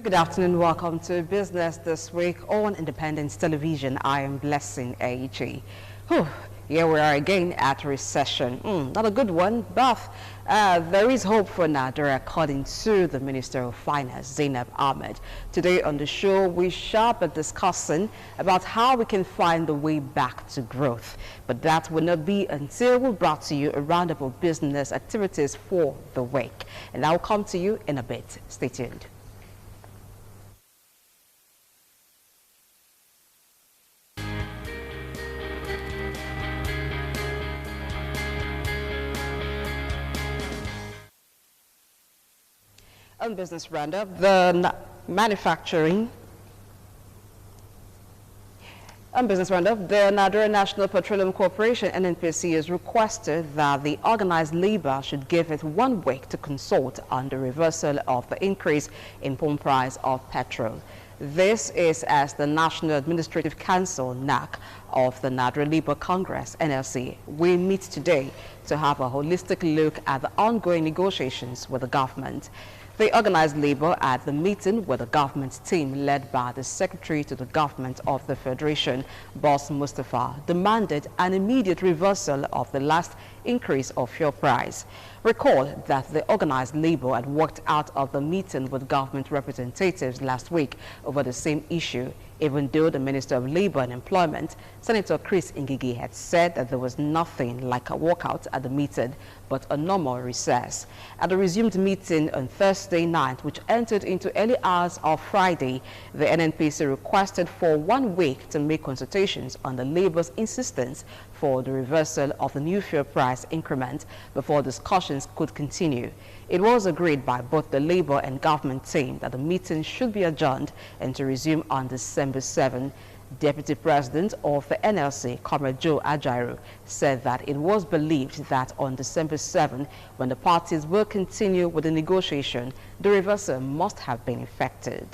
Good afternoon. Welcome to Business This Week on Independence Television. I am Blessing AG. Here we are again at recession. Not a good one, but there is hope for Nigeria, according to the Minister of Finance, Zainab Ahmed. Today on the show, we shall be discussing about how we can find the way back to growth. But that will not be until we brought to you a roundup of business activities for the week. And I will come to you in a bit. Stay tuned. On Business Roundup, the Nigerian National Petroleum Corporation, NNPC, has requested that the organized labor should give it 1 week to consult on the reversal of the increase in pump price of petrol. This is as the National Administrative Council, NAC, of the Nigerian Labour Congress, NLC, will meet today to have a holistic look at the ongoing negotiations with the government. They organized labor at the meeting with the government team led by the Secretary to the Government of the Federation, Boss Mustafa, demanded an immediate reversal of the last increase of fuel price. Recall that the organized labor had worked out of the meeting with government representatives last week over the same issue, even though the Minister of Labor and Employment, Senator Chris Ngigi, had said that there was nothing like a walkout at the meeting, but a normal recess. At the resumed meeting on Thursday night, which entered into early hours of Friday, the NNPC requested for 1 week to make consultations on the labor's insistence for the reversal of the new fuel price increment before discussions could continue. It was agreed by both the Labour and government team that the meeting should be adjourned and to resume on December 7. Deputy President of the NLC, Comrade Joe Ajaero, said that it was believed that on December 7, when the parties will continue with the negotiation, the reversal must have been effected.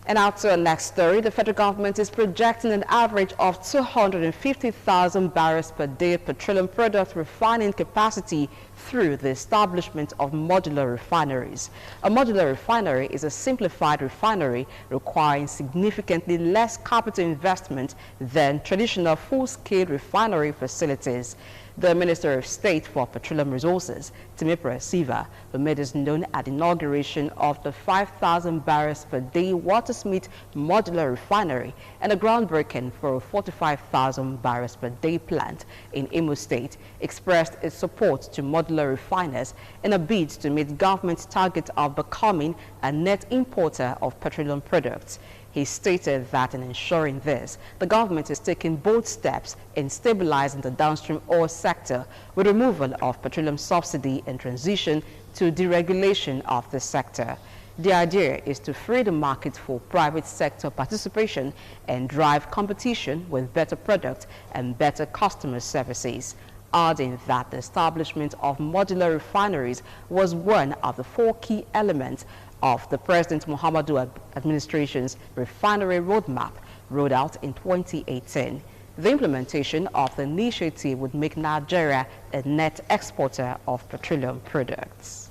And now to our next story. The federal government is projecting an average of 250,000 barrels per day petroleum product refining capacity through the establishment of modular refineries. A modular refinery is a simplified refinery requiring significantly less capital investment than traditional full-scale refinery facilities. The Minister of State for Petroleum Resources, Temipura Siva, made this known at the inauguration of the 5,000 barrels per day Watersmith modular refinery and a groundbreaking for a 45,000 barrels per day plant in Imo State, expressed its support to modular refiners in a bid to meet government's target of becoming a net importer of petroleum products. He stated that in ensuring this, the government is taking bold steps in stabilizing the downstream oil sector with removal of petroleum subsidy and transition to deregulation of the sector. The idea is to free the market for private sector participation and drive competition with better products and better customer services, adding that the establishment of modular refineries was one of the 4 key elements of the President Muhammadu administration's refinery roadmap rolled out in 2018. The implementation of the initiative would make Nigeria a net exporter of petroleum products.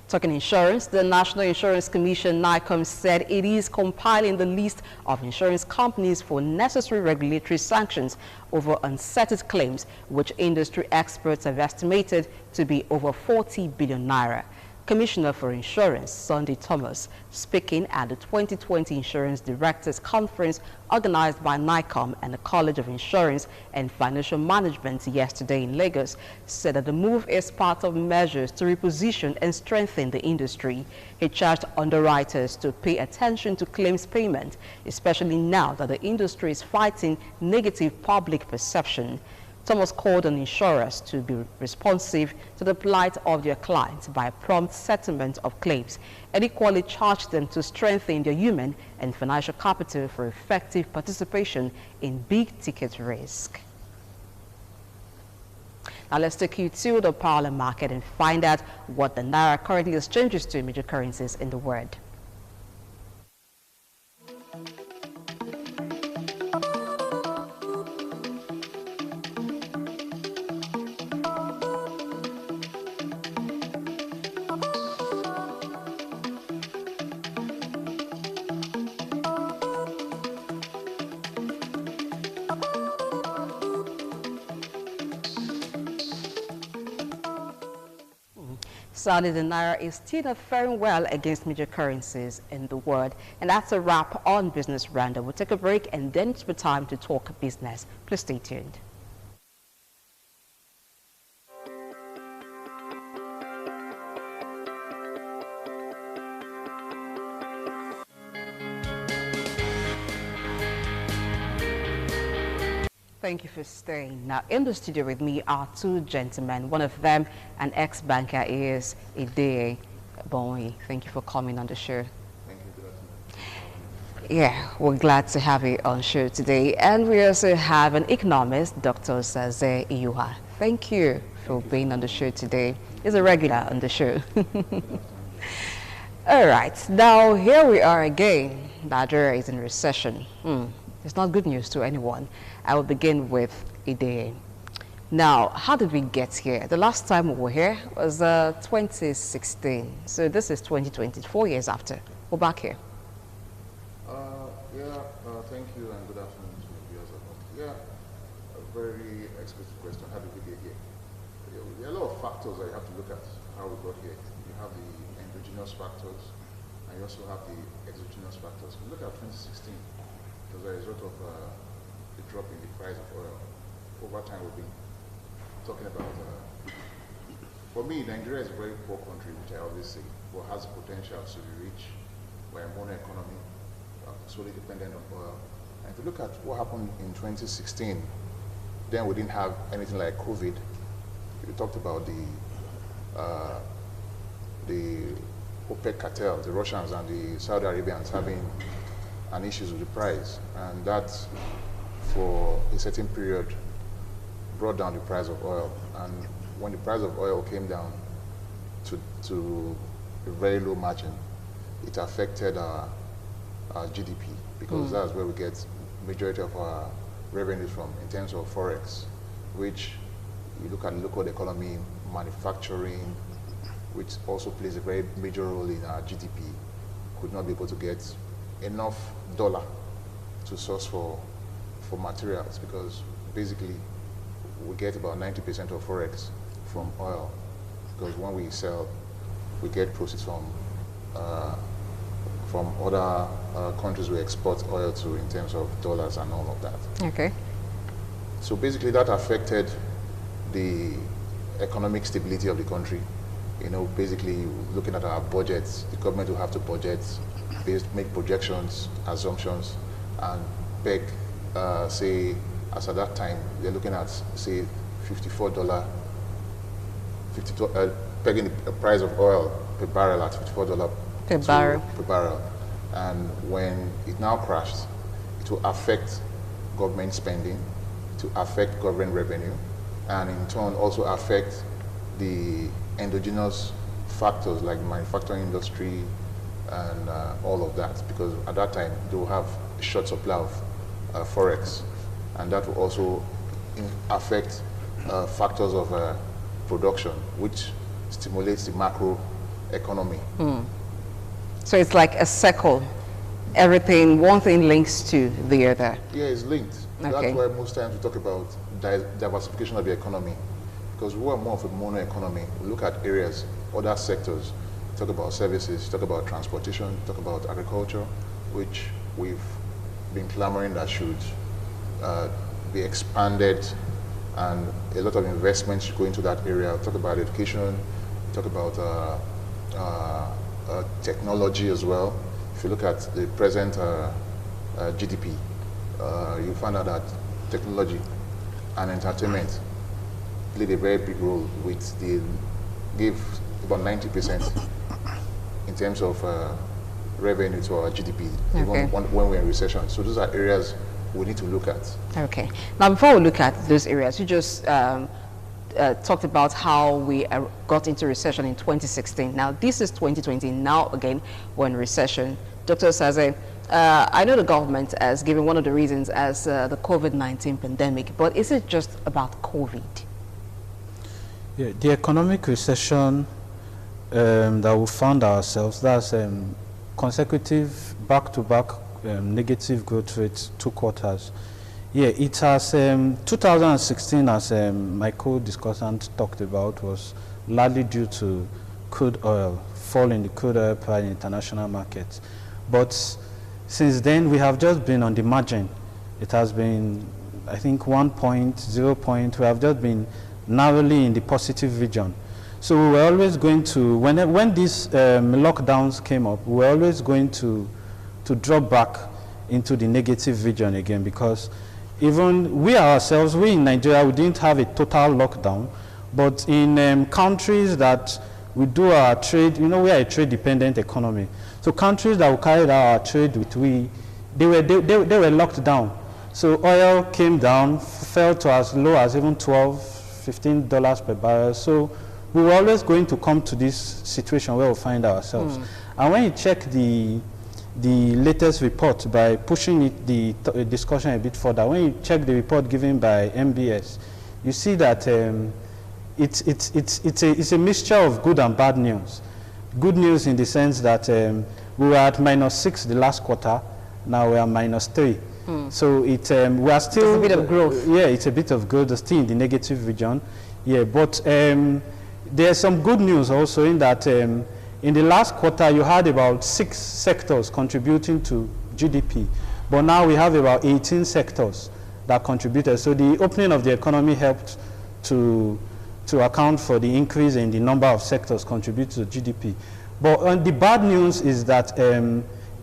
Talking insurance, the National Insurance Commission, NICOM, said it is compiling the list of insurance companies for necessary regulatory sanctions over unsettled claims, which industry experts have estimated to be over 40 billion naira. Commissioner for Insurance, Sunday Thomas, speaking at the 2020 Insurance Directors Conference organized by NICOM and the College of Insurance and Financial Management yesterday in Lagos, said that the move is part of measures to reposition and strengthen the industry. He charged underwriters to pay attention to claims payment, especially now that the industry is fighting negative public perception. Thomas called on insurers to be responsive to the plight of their clients by prompt settlement of claims and equally charged them to strengthen their human and financial capital for effective participation in big-ticket risk. Now let's take you to the parallel market and find out what the Naira currently exchanges to major currencies in the world. Sadly, the Naira is still not faring well against major currencies in the world. And that's a wrap on Business Roundup. We'll take a break and then it's time to talk business. Please stay tuned. Thank you for staying. Now, in the studio with me are two gentlemen. One of them, an ex-banker, is Ide Bonyi. Thank you for coming on the show. Thank you. Good afternoon. Yeah, we're glad to have you on show today. And we also have an economist, Dr. Saze Iyuha. Thank you for being on the show today. He's a regular on the show. All right, now here we are again. Nigeria is in recession. It's not good news to anyone. I will begin with Ide. Now, how did we get here? The last time we were here was 2016. So this is 2020, 4 years after. We're back here. Thank you and good afternoon to the viewers of us. Yeah, a very explicit question. How did we get here? There are a lot of factors that you have to look at how we got here. You have the endogenous factors and you also have the exogenous factors. If you look at 2016, it was a result of the drop in the price of oil. Over time, we've been talking about, for me, Nigeria is a very poor country, which I always say, but has the potential to be rich. We're a mono economy, solely dependent on oil. And if you look at what happened in 2016, then we didn't have anything like COVID. We talked about the OPEC cartel, the Russians and the Saudi Arabians having an issue with the price, and that for a certain period brought down the price of oil. And when the price of oil came down to a very low margin, it affected our GDP, because that's where we get majority of our revenues from in terms of forex, which you look at the local economy, manufacturing, which also plays a very major role in our GDP, could not be able to get enough dollar to source for materials, because basically we get about 90% of forex from oil, because when we sell, we get proceeds from other countries we export oil to in terms of dollars and all of that. Okay. So basically that affected the economic stability of the country. You know, basically looking at our budgets, the government will have to budget, make projections, assumptions, and peg, say, as at that time, they're looking at, say, $54, pegging the price of oil per barrel at $54 per barrel. And when it now crashed, it will affect government spending, to affect government revenue, and in turn also affect the endogenous factors like manufacturing industry and all of that, because at that time they will have a short supply of forex, and that will also affect factors of production, which stimulates the macro economy. So it's like a circle. Everything, one thing links to the other. Yeah, it's linked. Okay. That's why most times we talk about diversification of the economy, because we are more of a mono economy. We look at areas, other sectors, talk about services, talk about transportation, talk about agriculture, which we've been clamoring that should be expanded, and a lot of investments should go into that area. Talk about education, talk about technology as well. If you look at the present GDP, you find out that technology and entertainment played a very big role, gave about 90% in terms of revenue to our GDP, Okay. even when we're in recession. So those are areas we need to look at. Okay. Now, before we look at those areas, you just talked about how we got into recession in 2016. Now, this is 2020. Now, again, we're in recession. Dr. Saze, I know the government has given one of the reasons as the COVID-19 pandemic, but is it just about COVID? Yeah, the economic recession that we found ourselves, that's consecutive back-to-back negative growth rates, 2 quarters. Yeah, it has 2016, as my co-discussant talked about, was largely due to crude oil, fall in the crude oil price in international markets. But since then, we have just been on the margin. It has been, I think, 1 point, 0 point. We have just been narrowly in the positive region. So we were always going to, when these lockdowns came up, we were always going to drop back into the negative region again, because even we ourselves, we in Nigeria, we didn't have a total lockdown, but in countries that we do our trade, you know, we are a trade-dependent economy. So countries that we carried out our trade with, they were locked down. So oil came down, fell to as low as even $12, $15 per barrel. So we were always going to come to this situation where we find ourselves. And when you check the latest report, by pushing it, the discussion a bit further, when you check the report given by MBS, you see that it's a mixture of good and bad news. Good news in the sense that we were at -6 the last quarter, now we are -3. So we are still... It's a bit of growth. Yeah, it's a bit of growth, still in the negative region. Yeah, but there's some good news also in that in the last quarter you had about 6 sectors contributing to GDP, but now we have about 18 sectors that contributed. So the opening of the economy helped to account for the increase in the number of sectors contributing to GDP. But the bad news is that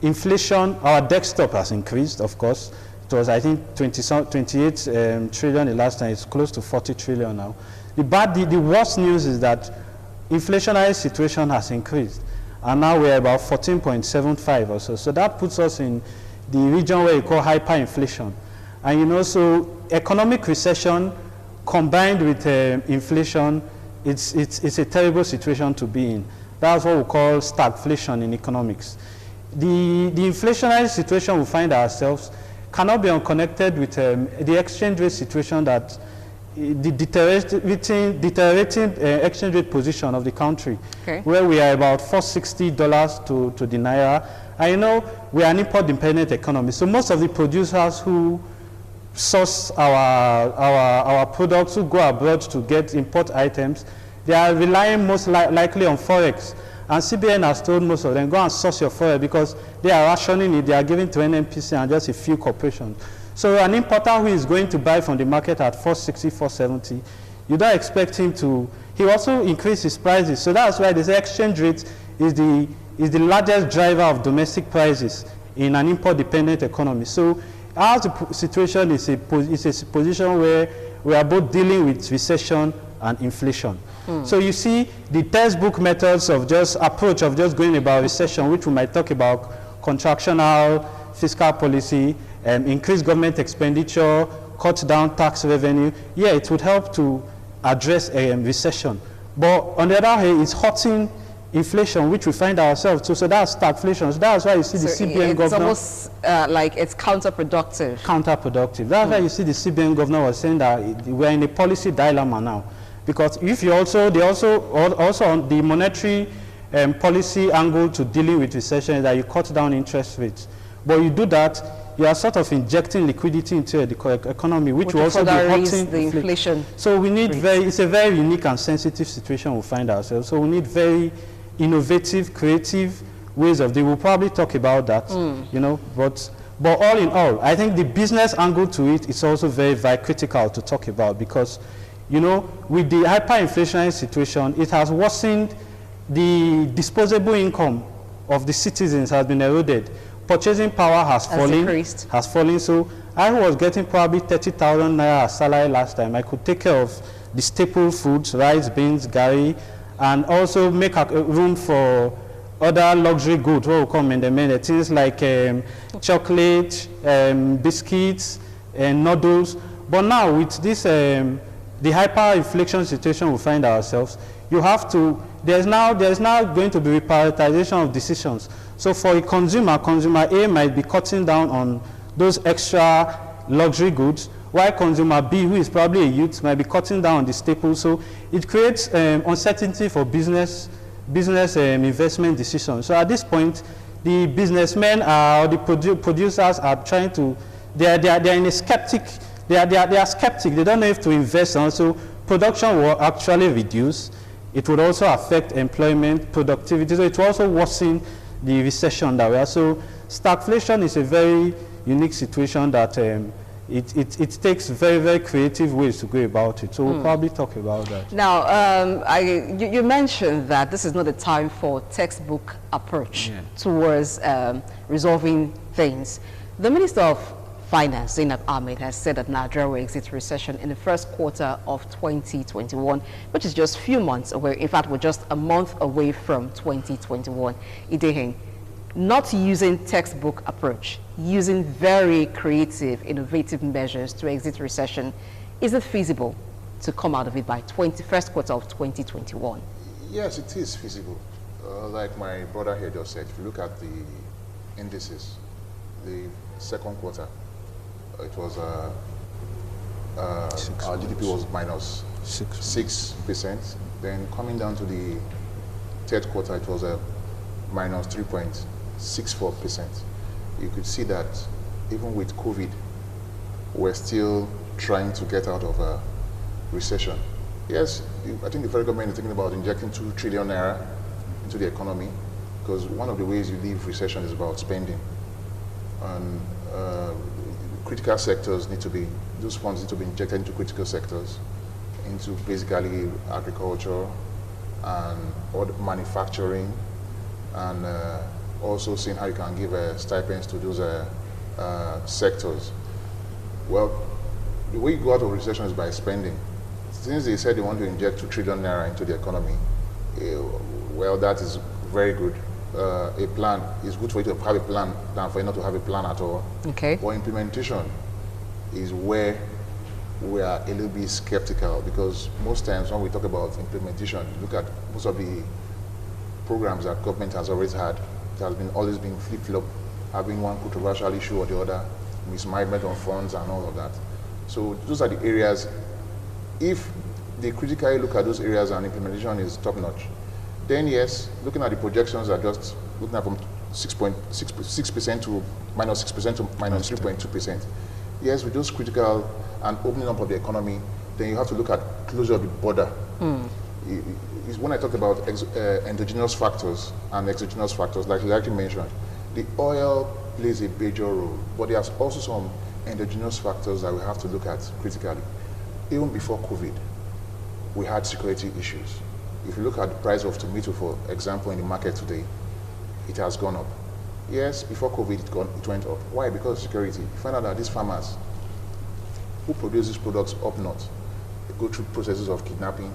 inflation, our desktop has increased, of course. It was, I think, 28 trillion the last time. It's close to 40 trillion now. The worst news is that inflationary situation has increased, and now we're about 14.75 or so. So that puts us in the region where you call hyperinflation. And you know, so economic recession combined with inflation, it's a terrible situation to be in. That's what we call stagflation in economics. The inflationary situation we find ourselves cannot be unconnected with the exchange rate situation, that the deteriorating exchange rate position of the country, where we are about $460 to the naira. I know we are an import-dependent economy, so most of the producers who source our products, who go abroad to get import items, they are relying most likely on forex. And CBN has told most of them, go and source your forex, because they are rationing it, they are giving to NNPC and just a few corporations. So an importer who is going to buy from the market at $460, $470, you don't expect him to, he also increase his prices. So that's why this exchange rate is the largest driver of domestic prices in an import-dependent economy. So our situation is a position where we are both dealing with recession and inflation. So you see the textbook methods of approach of just going about recession, which we might talk about contractional fiscal policy, increase government expenditure, cut down tax revenue. Yeah, it would help to address a recession. But on the other hand, it's hurting inflation, which we find ourselves too. So that's stagflation. So that's why you see the CBN governor. It's almost like it's counterproductive. Counterproductive. That's why you see the CBN governor was saying that we're in a policy dilemma now. Because if you also on the monetary policy angle to dealing with recession is that you cut down interest rates. But you do that, you are sort of injecting liquidity into the economy, which will also be hurting the inflation. So we need it's a very unique and sensitive situation we find ourselves. So we need very innovative, creative ways of dealing. We'll probably talk about that, you know, but all in all, I think the business angle to it is also very, very critical to talk about, because you know, with the hyperinflationary situation, it has worsened. The disposable income of the citizens has been eroded. Purchasing power has fallen. So I was getting probably 30,000 naira salary last time. I could take care of the staple foods, rice, beans, gari, and also make room for other luxury goods, what we call mende, things like chocolate, biscuits, and noodles. But now with this the hyperinflation situation we find ourselves, you have to, there's now going to be reprioritization of decisions. So for a consumer A might be cutting down on those extra luxury goods, while consumer B, who is probably a youth, might be cutting down on the staples. So it creates uncertainty for business investment decisions. So at this point, the businessmen or the producers are trying to, they are in a skeptic. They are skeptic. They don't know if to invest on. So production will actually reduce. it would also affect employment, productivity. So it will also worsen the recession that we are. So stagflation is a very unique situation that it takes very, very creative ways to go about it. So we'll probably talk about that. Now, you mentioned that this is not a time for textbook approach towards resolving things. The Minister of Finance, Zainab Ahmed, has said that Nigeria will exit recession in the first quarter of 2021, which is just a few months away. In fact, we're just a month away from 2021. Idehin, not using textbook approach, using very creative, innovative measures to exit recession, is it feasible to come out of it by first quarter of 2021? Yes, it is feasible. Like my brother here just said, if you look at the indices, the second quarter, it was our GDP was minus 6%. Then coming down to the third quarter, it was a minus 3.64%. You could see that even with COVID, we're still trying to get out of a recession. Yes, I think the federal government is thinking about injecting 2 trillion naira into the economy, because one of the ways you leave recession is about spending. And critical sectors need to be, those funds need to be injected into critical sectors, into basically agriculture and manufacturing, and also seeing how you can give stipends to those sectors. Well, the way you go out of recession is by spending. Since they said they want to inject 2 trillion naira into the economy, well, that is very good. A plan is good for you to have a plan than for you not to have a plan at all. Okay. But implementation is where we are a little bit skeptical, because most times when we talk about implementation, look at most of the programs that government has always had. It has been always been flip-flop, having one controversial issue or the other, mismanagement of funds and all of that. So those are the areas. If they critically look at those areas and implementation is top-notch, then yes, looking at the projections are just looking at from 6% to minus 6% to minus 3.2%. Yes, with those critical and opening up of the economy, then you have to look at closure of the border. When I talked about endogenous factors and exogenous factors, like you actually mentioned, the oil plays a major role, but there's also some endogenous factors that we have to look at critically. Even before COVID, we had security issues. If you look at the price of tomato, for example, in the market today, it has gone up. Yes, before COVID, it went up. Why? Because of security. You find out that these farmers who produce these products up north, they go through processes of kidnapping,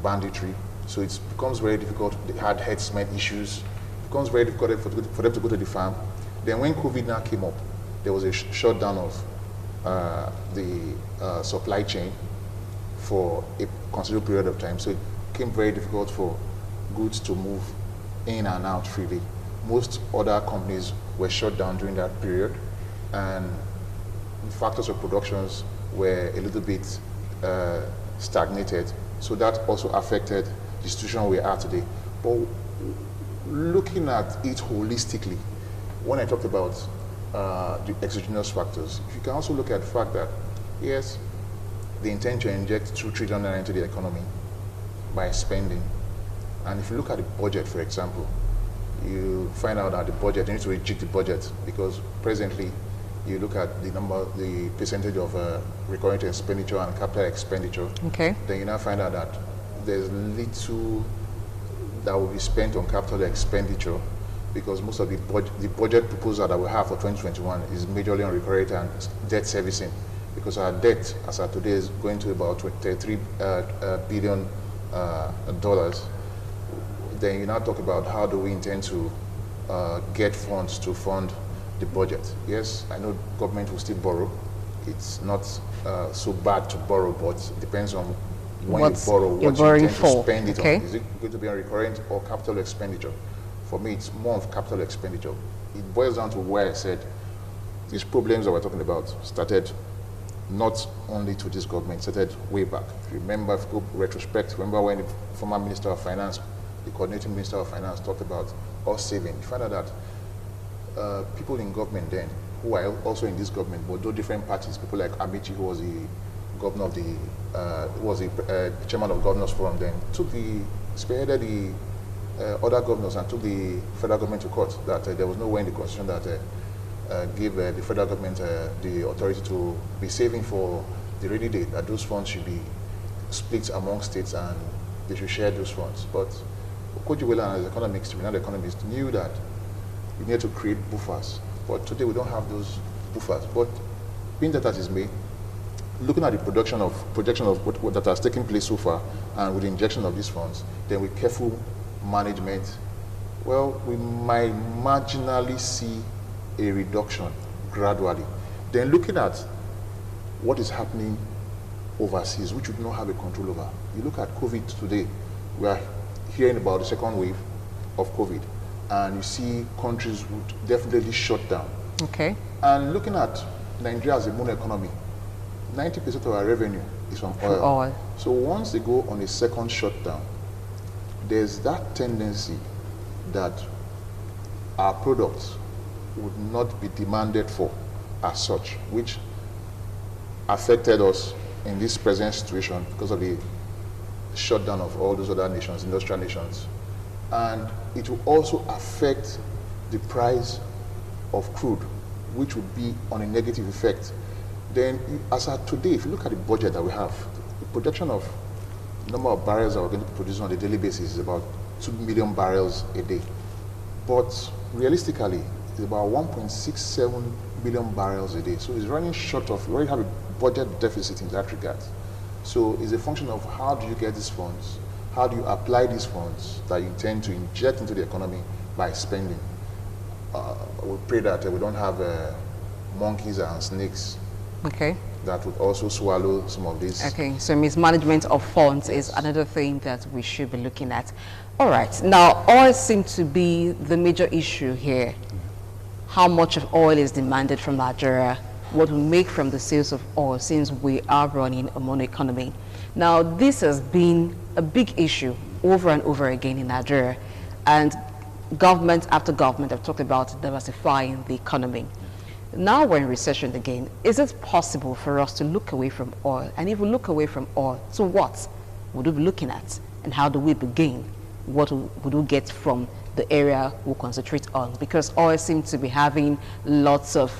banditry, so it becomes very difficult. They had herdsmen issues. It becomes very difficult for them to go to the farm. Then when COVID now came up, there was a shutdown of the supply chain for a considerable period of time. So it became very difficult for goods to move in and out freely. Most other companies were shut down during that period, and the factors of productions were a little bit stagnated. So that also affected the situation we are today. But looking at it holistically, when I talked about the exogenous factors, you can also look at the fact that, yes, they intend to inject 2 trillion naira into the economy by spending. And if you look at the budget, for example, you find out that the budget, you need to rejig the budget, because presently you look at the percentage of recurrent expenditure and capital expenditure. Okay. Then you now find out that there's little that will be spent on capital expenditure, because most of the budget proposal that we have for 2021 is majorly on recurrent and debt servicing, because our debt as of today is going to about $23 billion. Then you now talk about how do we intend to get funds to fund the budget. Yes, I know government will still borrow. It's not so bad to borrow, but it depends on when you borrow, what you intend to spend it on. Is it going to be on recurrent or capital expenditure? For me, it's more of capital expenditure. It boils down to where I said these problems that we're talking about started not only to this government, started way back. Remember, if you go retrospect, remember when the former Minister of Finance, the coordinating Minister of Finance, talked about us saving. You find out that people in government then, who are also in this government, but though different parties, people like Amici, who was the governor of the, was the chairman of Governors Forum then, spearheaded the other governors and took the federal government to court that there was no way in the constitution that gave the federal government the authority to be saving for the rainy day, that those funds should be split among states and they should share those funds. But Okojiwela, as economists, renowned economists, knew that we needed to create buffers. But today we don't have those buffers. But being that is made, looking at the projection of what that has taken place so far, and with the injection of these funds, then with careful management, well, we might marginally see a reduction gradually. Then looking at what is happening overseas, which we do not have a control over. You look at COVID today, we are hearing about the second wave of COVID, and you see countries would definitely shut down. Okay. And looking at Nigeria as a mono economy, 90% of our revenue is from oil. So once they go on a second shutdown, there's that tendency that our products would not be demanded for as such, which affected us in this present situation because of the shutdown of all those other nations, industrial nations. And it will also affect the price of crude, which would be on a negative effect. Then, as of today, if you look at the budget that we have, the projection of number of barrels that we're going to produce on a daily basis is about 2 million barrels a day. But realistically, it's about 1.67 million barrels a day. So it's running short of, we already have a budget deficit in that regard. So it's a function of how do you get these funds, how do you apply these funds that you intend to inject into the economy by spending. We pray that we don't have monkeys and snakes that would also swallow some of these. Okay, so mismanagement of funds is another thing that we should be looking at. All right, now oil seems to be the major issue here. How much of oil is demanded from Nigeria? What we make from the sales of oil, since we are running a mono economy. Now, this has been a big issue over and over again in Nigeria, and government after government have talked about diversifying the economy. Now we're in recession again. Is it possible for us to look away from oil? And if we look away from oil, so what would we be looking at? And how do we begin? What would we get from the area we'll concentrate on? Because oil seems to be having lots of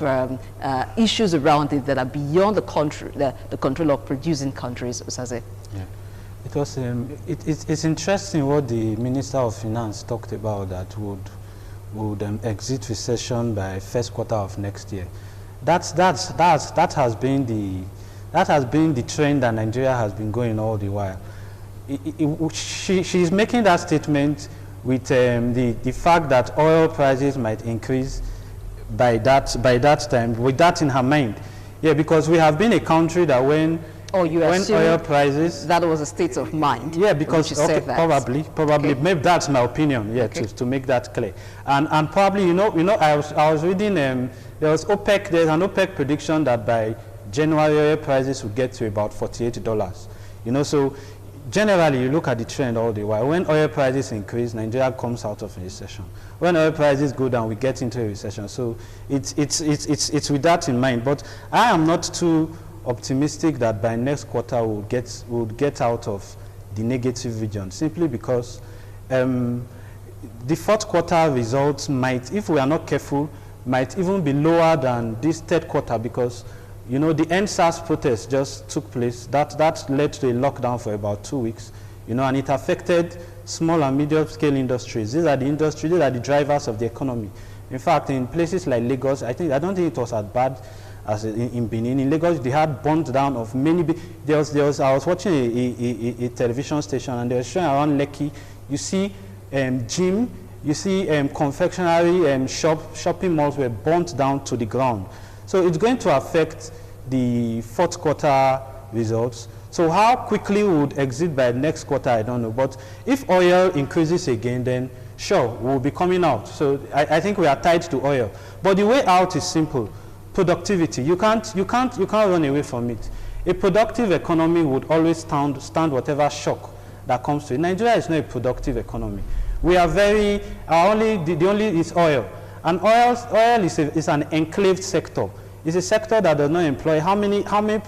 issues around it that are beyond the control of producing countries. Yeah. It was it's interesting what the Minister of Finance talked about, that would exit recession by first quarter of next year. That has been the trend that Nigeria has been going all the while. She's making that statement with the fact that oil prices might increase by that time, with that in her mind. Yeah, because we have been a country that when oil prices, that was a state of mind. Yeah, because probably okay. Maybe that's my opinion. Yeah, okay. to make that clear, and probably I was reading there's an OPEC prediction that by January oil prices would get to about $48. So generally, you look at the trend all the while. When oil prices increase, Nigeria comes out of a recession. When oil prices go down, we get into a recession. So it's with that in mind. But I am not too optimistic that by next quarter we'll get out of the negative region, simply because the fourth quarter results might, if we are not careful, might even be lower than this third quarter, because the NSAS protest just took place. That led to a lockdown for about 2 weeks, and it affected small and medium scale industries. These are the drivers of the economy. In fact, in places like Lagos, I don't think it was as bad as in Benin. In Lagos, they had burnt down of many. I was watching a television station, and they were showing around Lekki. You see gym, you see confectionery shopping malls were burnt down to the ground. So it's going to affect the fourth quarter results. So how quickly we would exit by next quarter, I don't know. But if oil increases again, then sure, we'll be coming out. So I think we are tied to oil. But the way out is simple. Productivity. You can't run away from it. A productive economy would always stand whatever shock that comes to it. Nigeria is not a productive economy. We are the only is oil. And oil is an enclaved sector. It's a sector that does not employ, how many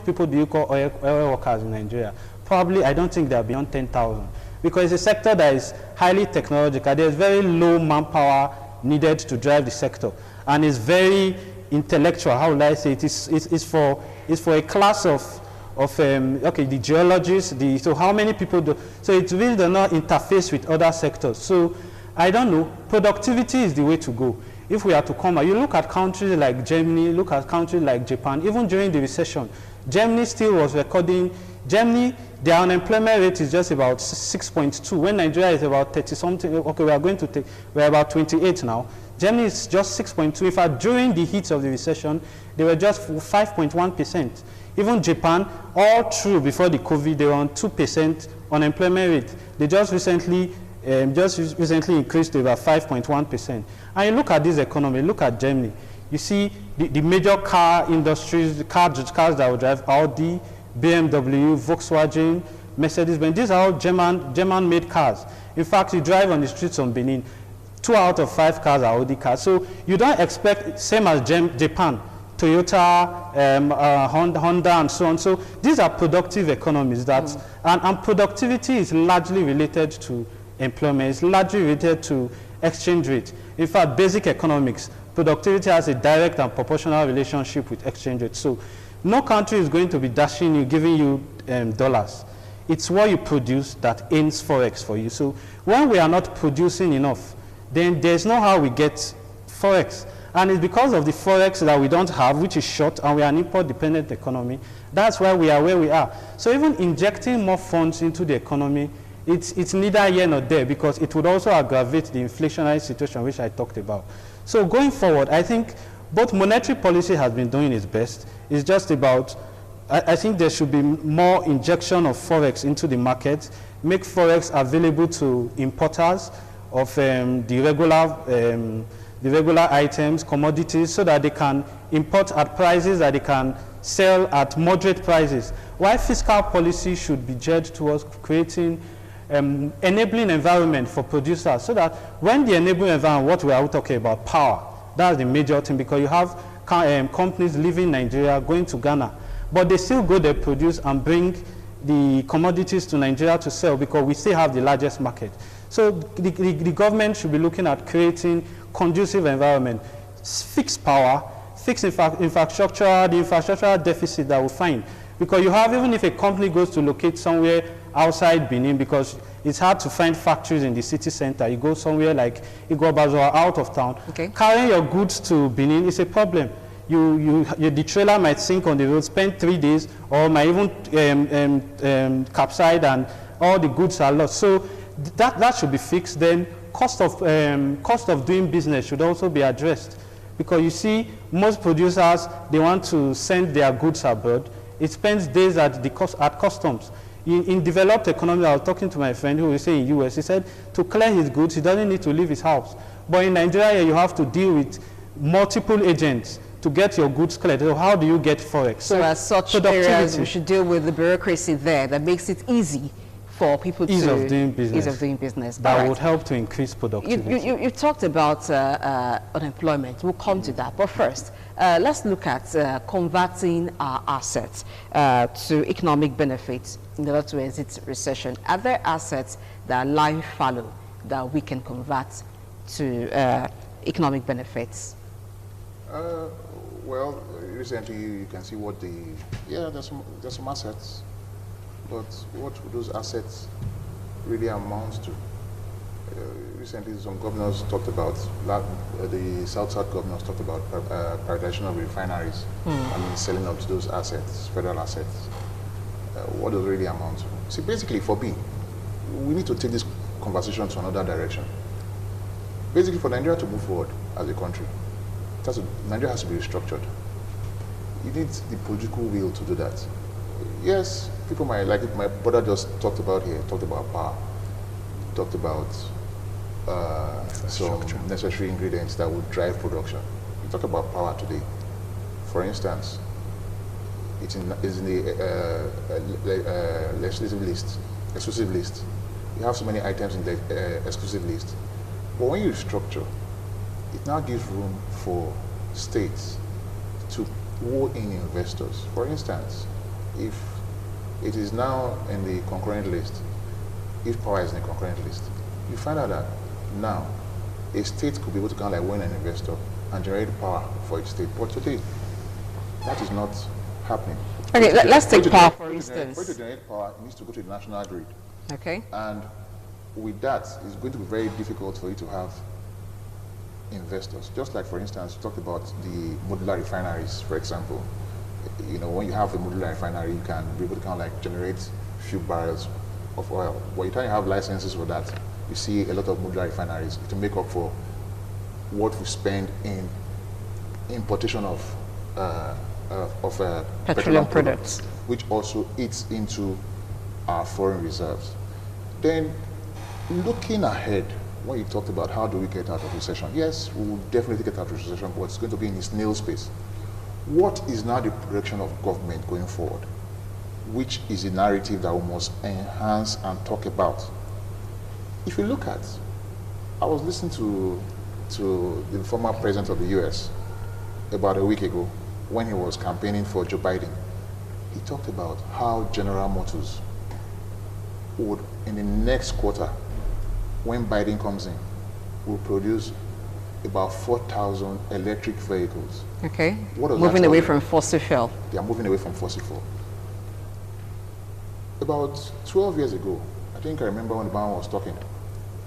people do you call oil workers in Nigeria? Probably, I don't think they are beyond 10,000. Because it's a sector that is highly technological. There's very low manpower needed to drive the sector. And it's very intellectual, how would I say it? It's for a class of okay, the geologists, so how many people do, so it really does not interface with other sectors. So I don't know, productivity is the way to go. If we are to come out, you look at countries like Germany, look at countries like Japan, even during the recession, Germany still was recording, Germany, their unemployment rate is just about 6.2, when Nigeria is about 30 something, okay, we're about 28 now. Germany is just 6.2. In fact, during the heat of the recession, they were just 5.1%. Even Japan, all through before the COVID, they were on 2% unemployment rate. They just recently increased to about 5.1%. And you look at this economy, look at Germany. You see the major car industries, the cars that will drive Audi, BMW, Volkswagen, Mercedes-Benz. These are all German-made cars. In fact, you drive on the streets of Benin, 2 out of 5 cars are Audi cars. So you don't expect, same as Japan, Toyota, Honda, and so on. So these are productive economies that, and productivity is largely related to employment. It's largely related to exchange rate. In fact, basic economics, productivity has a direct and proportional relationship with exchange rate. So no country is going to be dashing you, giving you dollars. It's what you produce that earns Forex for you. So when we are not producing enough, then there's no how we get Forex. And it's because of the Forex that we don't have, which is short, and we are an import-dependent economy. That's why we are where we are. So even injecting more funds into the economy, it's neither here nor there, because it would also aggravate the inflationary situation which I talked about. So going forward, I think both monetary policy has been doing its best. It's just about, I think there should be more injection of Forex into the market, make Forex available to importers of the regular items, commodities, so that they can import at prices that they can sell at moderate prices. Why fiscal policy should be geared towards creating enabling environment for producers, so that when the enabling environment, what we are talking about, power, that's the major thing, because you have companies leaving Nigeria, going to Ghana, but they still go there, produce, and bring the commodities to Nigeria to sell, because we still have the largest market. So the government should be looking at creating conducive environment, fix power, fix infrastructure, the infrastructural deficit that we find. Because you have, even if a company goes to locate somewhere outside Benin, because it's hard to find factories in the city center, you go somewhere like Igbobazo or out of town, okay, carrying your goods to Benin is a problem. The trailer might sink on the road, spend 3 days, or might even capsize, and all the goods are lost. So that should be fixed. Then cost of doing business should also be addressed, because you see most producers, they want to send their goods abroad. It spends days at customs. In developed economies, I was talking to my friend who was saying in US, he said to clear his goods, he doesn't need to leave his house. But in Nigeria, you have to deal with multiple agents to get your goods cleared. So how do you get Forex? So as such areas, we should deal with the bureaucracy there that makes it easy for people ease to of doing business. Ease of doing business. That would help to increase productivity. You talked about unemployment. We'll come to that. But first, let's look at converting our assets to economic benefits in order to exit recession. Are there assets that lie fallow that we can convert to economic benefits? Well, recently you can see what there's some assets. But what those assets really amount to? Recently, some governors talked about, the South-South governors talked about privatization of refineries and selling up those assets, federal assets. What does it really amount to? See, basically, for me, we need to take this conversation to another direction. Basically, for Nigeria to move forward as a country, Nigeria has to be restructured. You need the political will to do that. Yes, people might like it. My brother just talked about power, talked about some necessary ingredients that would drive production. We talk about power today. For instance, it's in the legislative list, exclusive list. You have so many items in the exclusive list. But when you restructure, it now gives room for states to woe in investors. For instance, if it is now in the concurrent list, if power is in the concurrent list, you find out that now a state could be able to kind of like win an investor and generate power for its state. But today, that is not happening. Okay, let's take power for instance. For it to generate power, it needs to go to the national grid. Okay. And with that, it's going to be very difficult for you to have investors. Just like, for instance, you talked about the modular refineries, for example. You know, when you have a modular refinery, you can be able to kind of like generate few barrels of oil. But you try to have licenses for that. You see a lot of modular refineries to make up for what we spend in importation of petroleum products, which also eats into our foreign reserves. Then, looking ahead, when you talked about how do we get out of recession, yes, we will definitely get out of recession, but it's going to be in a snail space. What is now the direction of government going forward? Which is a narrative that we must enhance and talk about. If you look at, I was listening to the former president of the US about a week ago when he was campaigning for Joe Biden. He talked about how General Motors would, in the next quarter, when Biden comes in, will produce about 4,000 electric vehicles. Okay. What does moving that away tell from you? fossil fuel. They are moving away from fossil fuel. About 12 years ago, I think I remember when Obama was talking,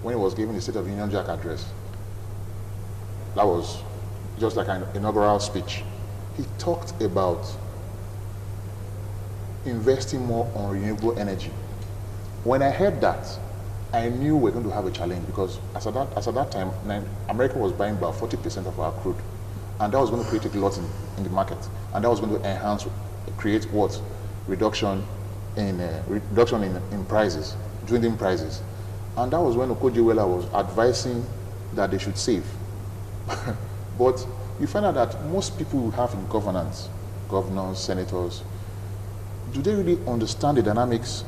when he was giving the State of the Union Jack address. That was just like an inaugural speech. He talked about investing more on renewable energy. When I heard that, I knew we were going to have a challenge because as at that time, America was buying about 40% of our crude. And that was going to create a glut in the market. And that was going to enhance, create what? Reduction in prices, dwindling prices. And that was when Okojiwela was advising that they should save. But you find out that most people who have in governance, governors, senators, do they really understand the dynamics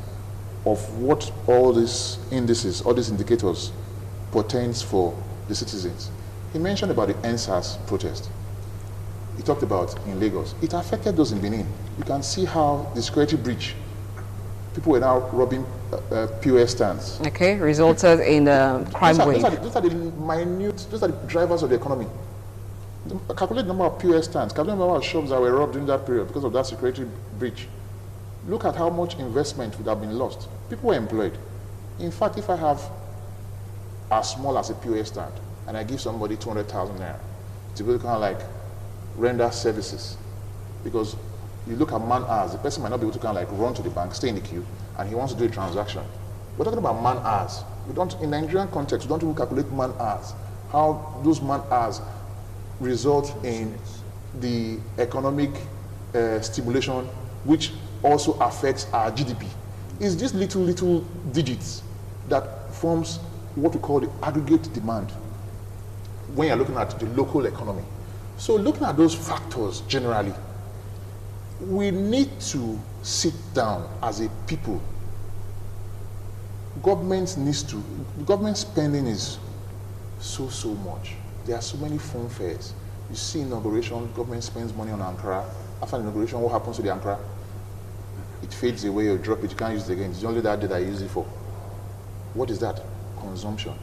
of what all these indices, all these indicators portends for the citizens? He mentioned about the NSAS protest. He talked about in Lagos. It affected those in Benin. You can see how the security breach, people were now robbing POS stands. Okay, resulted in crime wave. Those are the minute, those are the drivers of the economy. Calculate the number of POS stands, calculate the number of shops that were robbed during that period because of that security breach. Look at how much investment would have been lost. People were employed. In fact, if I have as small as a POS stand and I give somebody 200,000 naira to be kind of like render services, because you look at man hours, the person might not be able to kind of like run to the bank, stay in the queue, and he wants to do a transaction. We're talking about man hours. We don't, in Nigerian context, we don't even calculate man hours. How those man hours result in the economic stimulation, which also affects our GDP. It's just little digits that forms what we call the aggregate demand when you're looking at the local economy. So looking at those factors generally, we need to sit down as a people. Government spending is so much. There are so many phone fares. You see inauguration, government spends money on Ankara. After inauguration, what happens to the Ankara? It fades away, you drop it, you can't use it again. It's only that day that I use it for. What is that? Consumption.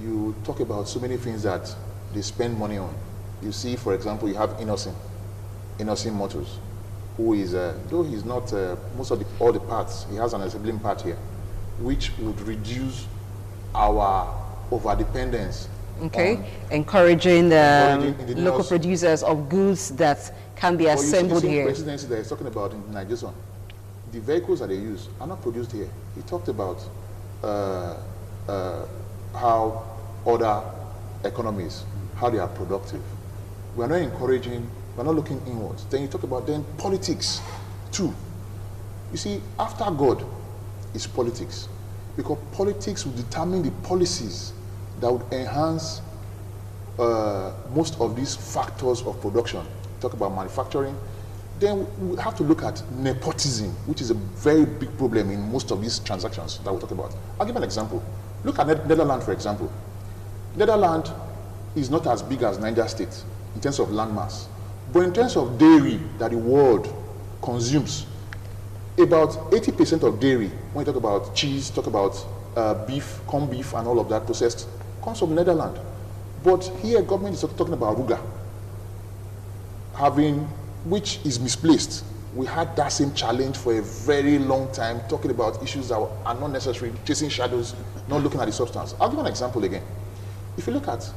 You talk about so many things that they spend money on. You see, for example, you have Innocent Motors, who is, though he's not most of all the parts, he has an assembling part here, which would reduce our overdependence. Okay, encouraging local producers of goods that can be assembled here. The presidency that he's talking about in Nigeria, the vehicles that they use are not produced here. He talked about how other economies, how they are productive. We are not encouraging, we are not looking inwards. Then you talk about then politics too. You see, after God is politics, because politics will determine the policies that would enhance most of these factors of production. Talk about manufacturing. Then we have to look at nepotism, which is a very big problem in most of these transactions that we're talking about. I'll give an example. Look at Netherlands, for example. Netherlands is not as big as Niger State in terms of land mass, But in terms of dairy that the world consumes, about 80% of dairy, when you talk about cheese, talk about beef, corned beef, and all of that processed, comes from Netherlands. But here, government is talking about Ruga, which is misplaced. We had that same challenge for a very long time, talking about issues that are not necessary, chasing shadows, not looking at the substance. I'll give an example again. If you look at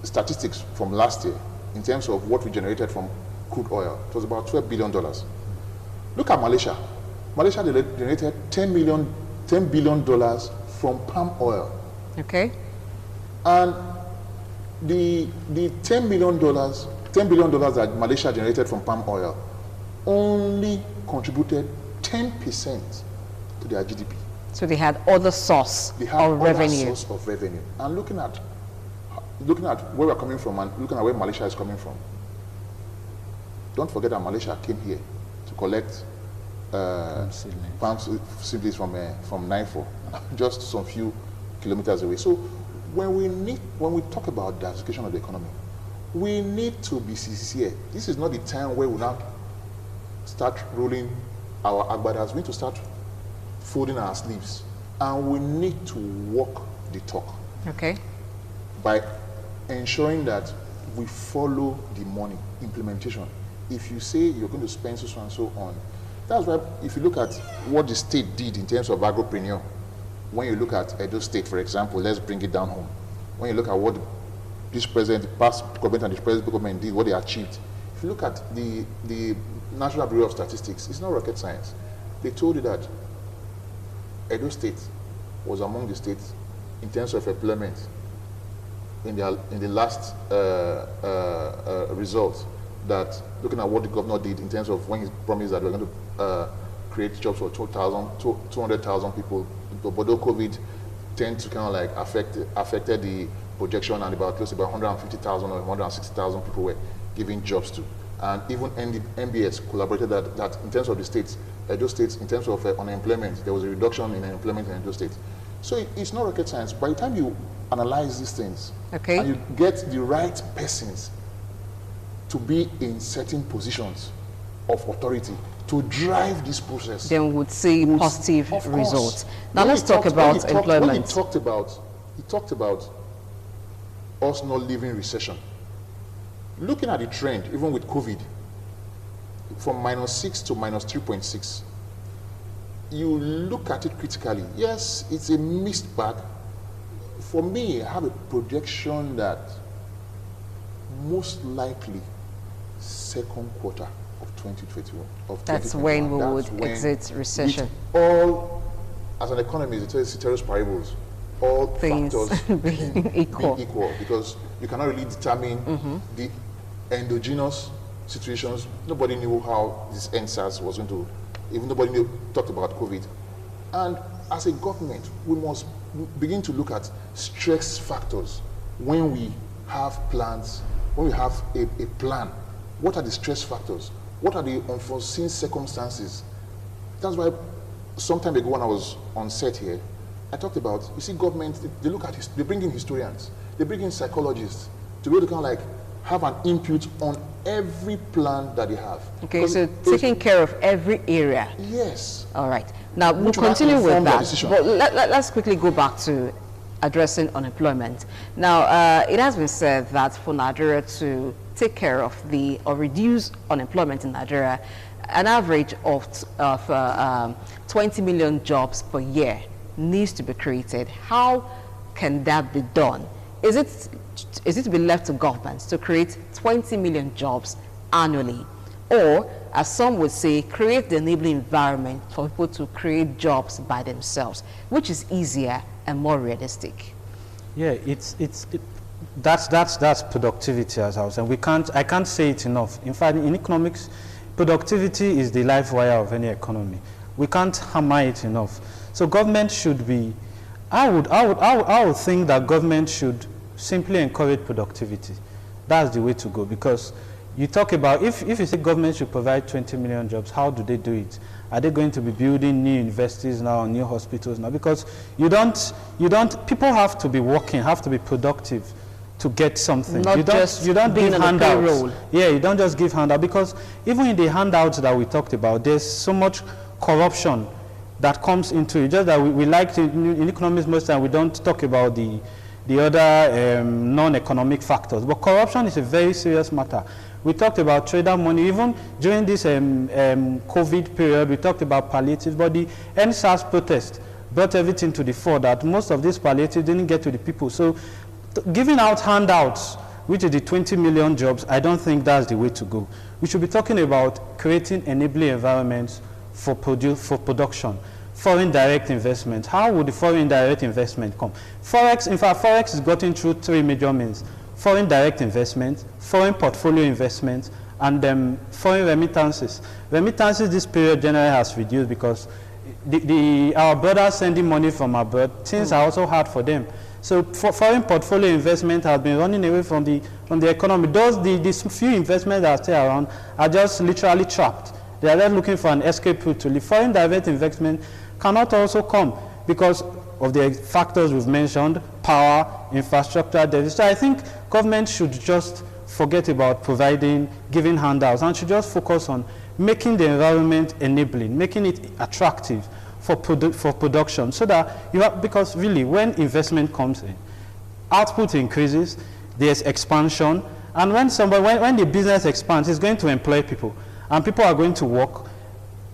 statistics from last year, in terms of what we generated from crude oil, it was about $12 billion. Look at Malaysia. Malaysia generated $10 billion from palm oil. Okay. And the $10 billion that Malaysia generated from palm oil only contributed 10% to their GDP. So they had other source of revenue. Source of revenue. And looking at where we're coming from and looking at where Malaysia is coming from, don't forget that Malaysia came here to collect palm seedlings from Naifo, just some few kilometers away. So when we talk about diversification of the economy, we need to be sincere. This is not the time where we now start rolling our agbadas. We need to start folding our sleeves, and we need to walk the talk. Okay. By ensuring that we follow the money implementation. If you say you're going to spend so and so on, that's why if you look at what the state did in terms of agropreneur, when you look at Edo State, for example, let's bring it down home. When you look at what this president, the past government and the present government did, what they achieved. If you look at the National Bureau of Statistics, it's not rocket science. They told you that Edo State was among the states in terms of employment in the last results, that looking at what the governor did in terms of when he promised that we're going to create jobs for 200,000 people, but although COVID tend to kind of like affected the projection, and about close to about 150,000 or 160,000 people were given jobs to. And even MBS collaborated that in terms of the states, Edo States, in terms of unemployment, there was a reduction in unemployment in Edo State. So it's not rocket science. By the time you analyze these things, okay, and you get the right persons to be in certain positions of authority to drive this process, then we would see positive results. Now let's talk about employment. He talked about us not leaving recession. Looking at the trend, even with COVID, from -6 to -3.6, you look at it critically. Yes, it's a mixed bag. For me, I have a projection that most likely second quarter of 2021. That's when we would exit recession. All, as an economist, it tells ceteris paribus, all things factors being equal, because you cannot really determine the endogenous situations. Nobody knew how this NSAS was going to, even nobody talked about COVID. And as a government, we must begin to look at stress factors when we have plans, when we have a plan. What are the stress factors? What are the unforeseen circumstances? That's why some time ago when I was on set here, I talked about, you see, government, they look at, they bring in historians, they bring in psychologists to be able to kind of like have an input on every plan that they have. Okay, so taking care of every area. Yes. All right. Now, we'll continue with that. But let's quickly go back to addressing unemployment. Now, it has been said that for Nigeria to take care of or reduce unemployment in Nigeria, an average of 20 million jobs per year needs to be created. How can that be done? Is it to be left to governments to create 20 million jobs annually? Or, as some would say, create the enabling environment for people to create jobs by themselves, which is easier and more realistic? Yeah, that's productivity, as I was saying. I can't say it enough. In fact, in economics, productivity is the life wire of any economy. We can't hammer it enough. So government should be, I would think that government should simply encourage productivity. That's the way to go, because you talk about, if you say government should provide 20 million jobs, how do they do it? Are they going to be building new universities now, new hospitals now? Because people have to be working, have to be productive. to get something. Not you don't being give on the handouts. payroll. Yeah, you don't just give handouts, because even in the handouts that we talked about, there's so much corruption that comes into it. Just that we like to, in economics most time we don't talk about the other non-economic factors. But corruption is a very serious matter. We talked about trader money. Even during this COVID period, we talked about palliatives, but the NSAS protest brought everything to the fore that most of these palliatives didn't get to the people. So giving out handouts, which is the 20 million jobs, I don't think that's the way to go. We should be talking about creating enabling environments for production. Foreign direct investment. How would the foreign direct investment come? Forex, in fact, Forex is gotten through three major means: foreign direct investment, foreign portfolio investment, and foreign remittances. Remittances this period generally has reduced because our brothers sending money from abroad, things are also hard for them. So foreign portfolio investment has been running away from the economy. These few investments that are still around are just literally trapped. They are just looking for an escape route to live. Foreign direct investment cannot also come because of the factors we've mentioned: power, infrastructure, deficit. So I think government should just forget about giving handouts, and should just focus on making the environment enabling, making it attractive for production, so that because really when investment comes in, output increases, there's expansion, and when the business expands, it's going to employ people, and people are going to work.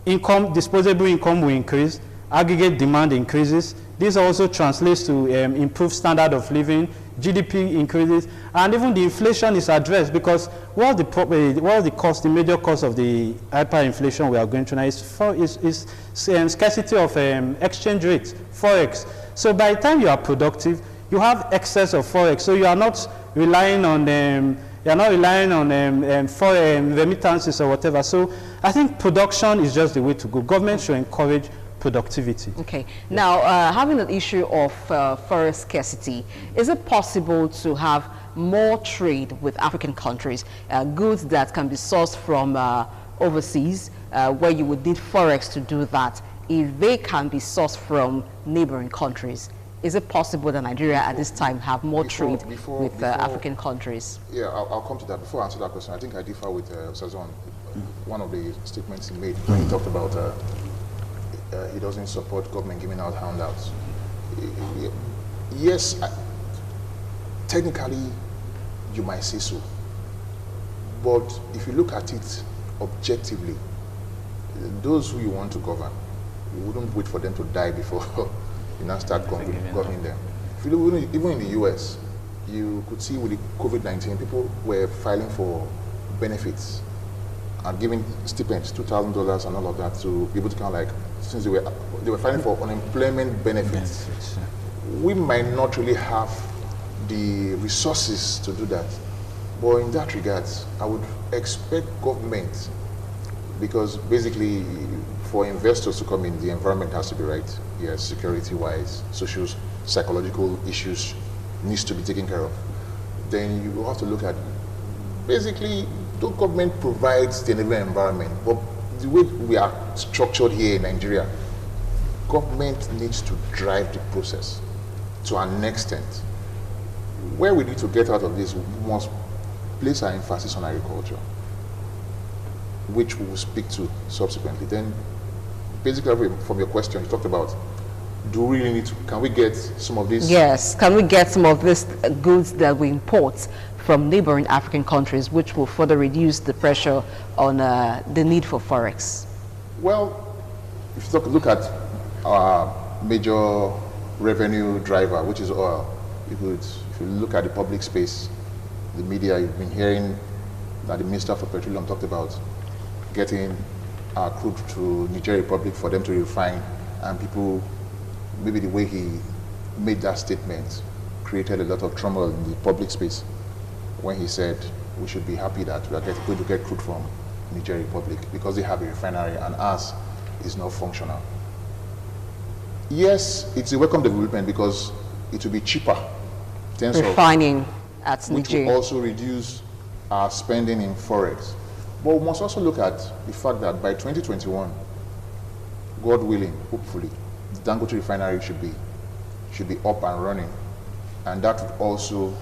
Disposable income will increase, aggregate demand increases. This also translates to improved standard of living, GDP increases, and even the inflation is addressed, because what's the major cause of the hyperinflation we are going through now is scarcity of exchange rates, Forex. So by the time you are productive, you have excess of Forex, so you are not relying on foreign remittances or whatever. So I think production is just the way to go. Government should encourage productivity. Okay. Now, having an issue of forex scarcity, is it possible to have more trade with African countries, goods that can be sourced from overseas, where you would need forex to do that, if they can be sourced from neighboring countries? Is it possible that Nigeria at this time have more trade with African countries? Yeah, I'll come to that. Before I answer that question, I think I differ with Sazon. One of the statements he made when he talked about he doesn't support government giving out handouts. Yes, technically you might say so, but if you look at it objectively, those who you want to govern, you wouldn't wait for them to die before you now start governing them. If you look, even in the US, you could see with the COVID-19, people were filing for benefits and giving stipends, $2,000 and all of that, to be able to kind of since they were filing for unemployment benefits. We might not really have the resources to do that. But in that regard, I would expect government, because basically for investors to come in, the environment has to be right. Yes, security-wise, social, psychological issues needs to be taken care of. Then you have to look at, basically, the government provides the environment, but the way we are structured here in Nigeria, government needs to drive the process to an extent. Where we need to get out of this, we must place our emphasis on agriculture, which we will speak to subsequently. Then, basically, from your question, you talked about, do we really need to, can we get some of these? Yes, can we get some of these goods that we import from neighboring African countries, which will further reduce the pressure on the need for Forex? Well, if you look at our major revenue driver, which is oil, if you look at the public space, the media, you've been hearing that the Minister for Petroleum talked about getting our crude to Niger Republic for them to refine, and people, maybe the way he made that statement created a lot of turmoil in the public space when he said we should be happy that we are going to get crude from Niger Republic because they have a refinery and ours is not functional. Yes, it's a welcome development because it will be cheaper in terms refining at which Niger. will also reduce our spending in Forex. But we must also look at the fact that by 2021, God willing, hopefully, the Dangote refinery should be up and running, and that would also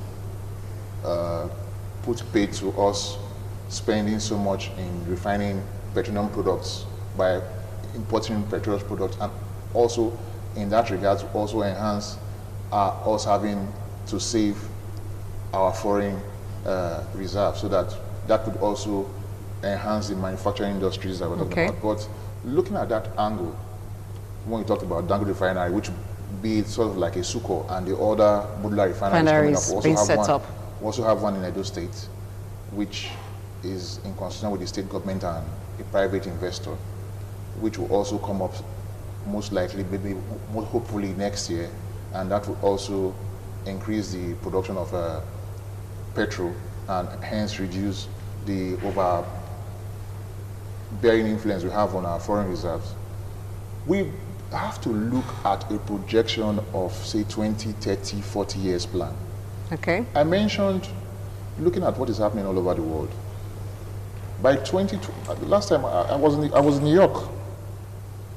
put pay to us spending so much in refining petroleum products by importing petroleum products, and also in that regard to also enhance us having to save our foreign reserves, so that could also enhance the manufacturing industries that we're talking about. But looking at that angle, when we talked about Dangote Refinery, which be sort of like a Suko, and the other Budla refineries we also have one in Edo State, which is in concern with the state government and a private investor, which will also come up most likely, maybe hopefully next year, and that will also increase the production of petrol and hence reduce the overbearing influence we have on our foreign reserves. We have to look at a projection of, say, 20, 30, 40 years plan. Okay. I mentioned looking at what is happening all over the world. By last time I was in New York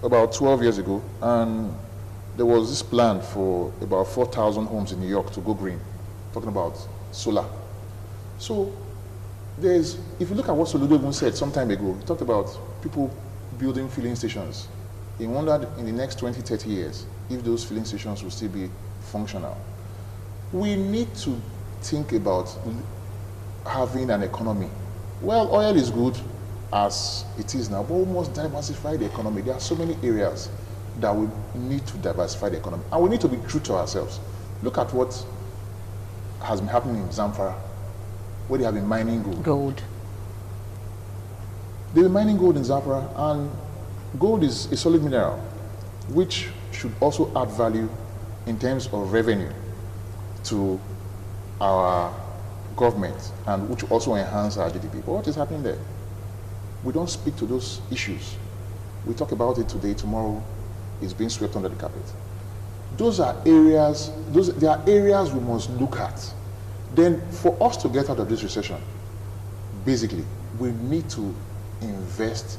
about 12 years ago, and there was this plan for about 4,000 homes in New York to go green, talking about solar. So if you look at what Soludo even said some time ago, he talked about people building filling stations. He wondered in the next 20, 30 years if those filling stations will still be functional. We need to think about having an economy. Well, oil is good as it is now, but we must diversify the economy. There are so many areas that we need to diversify the economy, and we need to be true to ourselves. Look at what has been happening in Zamfara, where they have been mining gold. They've been mining gold in Zamfara, and gold is a solid mineral, which should also add value in terms of revenue to our government, and which also enhance our GDP. But what is happening there? We don't speak to those issues. We talk about it today, tomorrow it's being swept under the carpet. Those are areas, there are areas we must look at. Then for us to get out of this recession, basically, we need to invest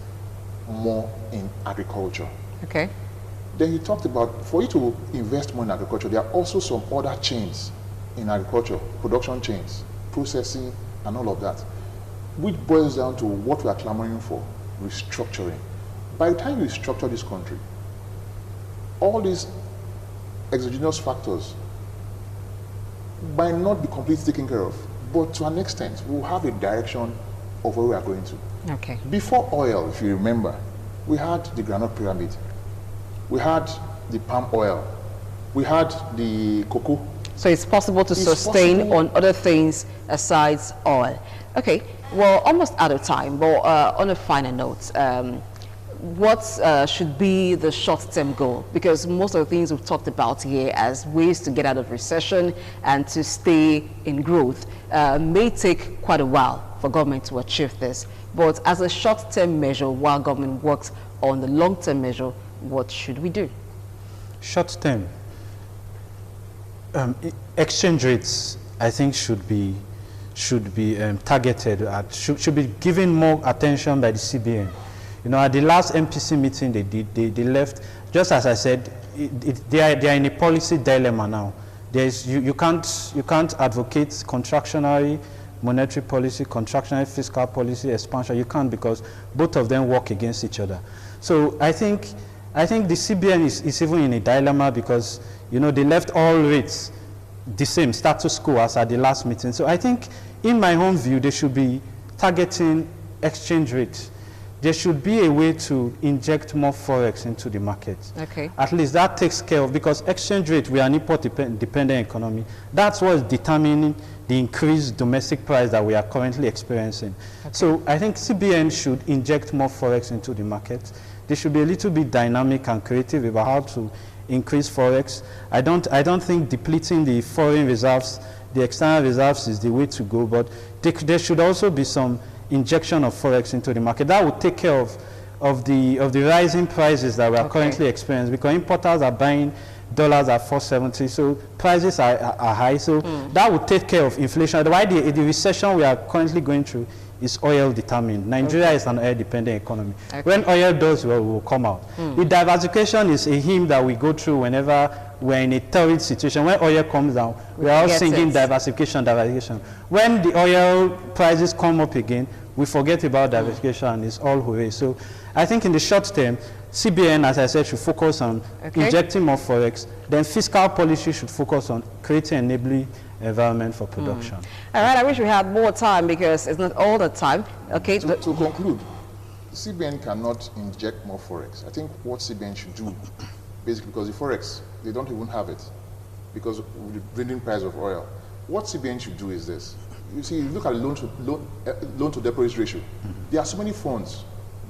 more in agriculture. Okay. Then he talked about, for you to invest more in agriculture, there are also some other chains in agriculture, production chains, processing, and all of that, which boils down to what we are clamoring for, restructuring. By the time we restructure this country, all these exogenous factors might not be completely taken care of, but to an extent, we'll have a direction of where we are going to. Okay. Before oil, if you remember, we had the granite pyramid, we had the palm oil, we had the cocoa. So it's possible to sustain on other things aside oil. Okay, well, almost out of time, but on a final note, what should be the short-term goal? Because most of the things we've talked about here as ways to get out of recession and to stay in growth may take quite a while for government to achieve this. But as a short-term measure, while government works on the long-term measure, what should we do? Short-term, exchange rates, I think, should be targeted at, should be given more attention by the CBN. You know, at the last MPC meeting they left, just as I said, they are in a policy dilemma now. You can't advocate contractionary monetary policy, contractionary fiscal policy, expansion. You can't, because both of them work against each other. So I think the CBN is even in a dilemma, because, you know, they left all rates the same, status quo, as at the last meeting. So I think, in my own view, they should be targeting exchange rates. There should be a way to inject more forex into the market. Okay. At least that takes care of, because exchange rate, we are an import-dependent economy. That's what is determining the increased domestic price that we are currently experiencing. Okay. So I think CBN should inject more forex into the market. They should be a little bit dynamic and creative about how to increase forex. I don't think depleting the foreign reserves, the external reserves, is the way to go, but there should also be some injection of forex into the market. That would take care of the rising prices that we are currently experiencing, because importers are buying dollars at 470, so prices are high. So that would take care of inflation. Why the recession we are currently going through is oil determined. Nigeria is an oil dependent economy. Okay. When oil does well, we will come out. The diversification is a hymn that we go through whenever we're in a torrid situation. When oil comes down, we're all singing diversification, diversification. When the oil prices come up again, we forget about diversification and it's all hooray. So I think in the short term, CBN, as I said, should focus on injecting more forex. Then fiscal policy should focus on creating an enabling environment for production. All right, I wish we had more time because it's not all the time. Okay. To conclude, CBN cannot inject more forex. I think what CBN should do, basically, because the forex, they don't even have it because of the dwindling price of oil. What CBN should do is this. You see, look at the loan to deposit ratio. There are so many funds,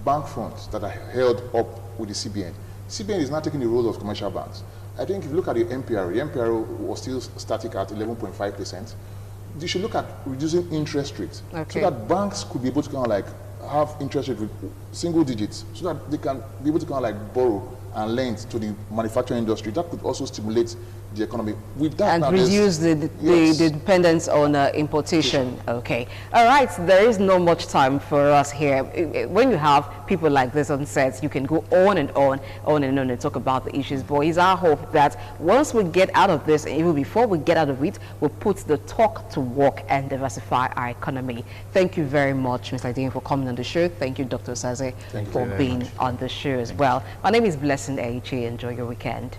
bank funds, that are held up with the CBN. CBN is now taking the role of commercial banks. I think if you look at the MPRO was still static at 11.5%. You should look at reducing interest rates so that banks could be able to kind of like have interest rate with single digits so that they can be able to kind of like borrow and lend to the manufacturing industry. That could also stimulate the economy. With that, and reduce the dependence on importation. Okay. All right. There is not much time for us here. When you have people like this on sets, you can go on and on and talk about the issues. But it's our hope that once we get out of this, and even before we get out of it, we'll put the talk to work and diversify our economy. Thank you very much, Mr. Dean, for coming on the show. Thank you, Dr. Saze, for being on the show as well. My name is Blessing Aichi. Enjoy your weekend.